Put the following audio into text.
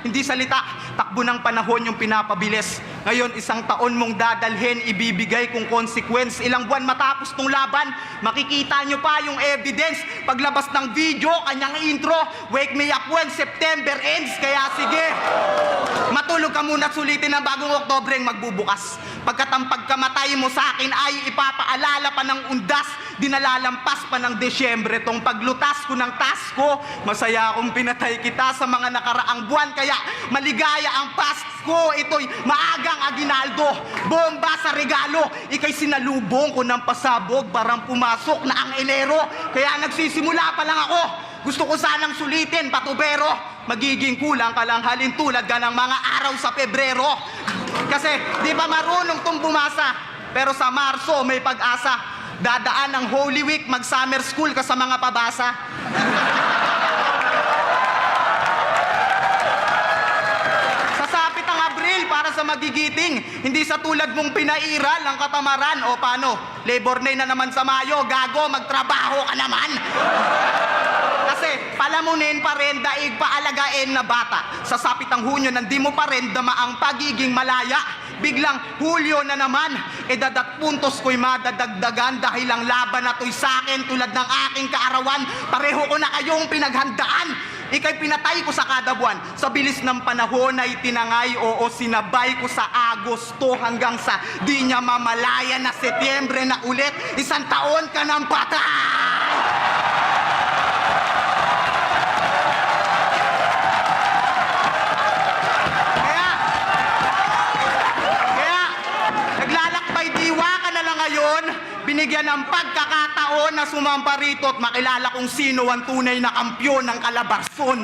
Hindi salita, takbo ng panahon yung pinapabilis. Ngayon, isang taon mong dadalhin, ibibigay kung consequence. Ilang buwan matapos tong laban, makikita nyo pa yung evidence. Paglabas ng video, kanyang intro, wake me up when September ends. Kaya sige, matulog ka muna at sulitin ang bagong Oktobreng magbubukas. Pagkatampag kamatay mo sa akin ay ipapaalala pa ng undas. Dinalalampas pa ng Desyembre tong paglutas ko ng tasko. Masaya akong pinatay kita sa mga nakaraang buwan, kaya maligaya ang Pasko. Ito'y maagang aginaldo, bomba sa regalo. Ika'y sinalubong ko ng pasabog, parang pumasok na ang Enero. Kaya nagsisimula pa lang ako. Gusto ko sanang sulitin, patubero. Magiging kulang ka lang halin tulad ka ng mga araw sa Pebrero. Kasi di ba marunong tong bumasa, pero sa Marso may pag-asa. Dadaan ang Holy Week, mag-summer school ka sa mga pabasa. Sasapit ang Abril para sa magigiting. Hindi sa tulad mong pinairal ang katamaran. O paano? Labor Day na naman sa Mayo. Gago, magtrabaho ka naman. Kasi palamunin pa rin, daig paalagain na bata. Sasapit ang Hunyo, nandi mo pa rin dama ang pagiging malaya. Biglang Hulyo na naman, edad at puntos ko'y madadagdagan dahil ang laban na to'y sa'kin tulad ng aking kaarawan. Pareho ko na kayong pinaghandaan. Ika'y pinatay ko sa kada buwan. Sa bilis ng panahon ay tinangay, oo, sinabay ko sa Agosto hanggang sa di niya mamalaya na Setyembre na ulit. Isang taon ka ng patay! Binigyan ng pagkakataon na sumampa rito at makilala kung sino ang tunay na kampyon ng Calabarzon.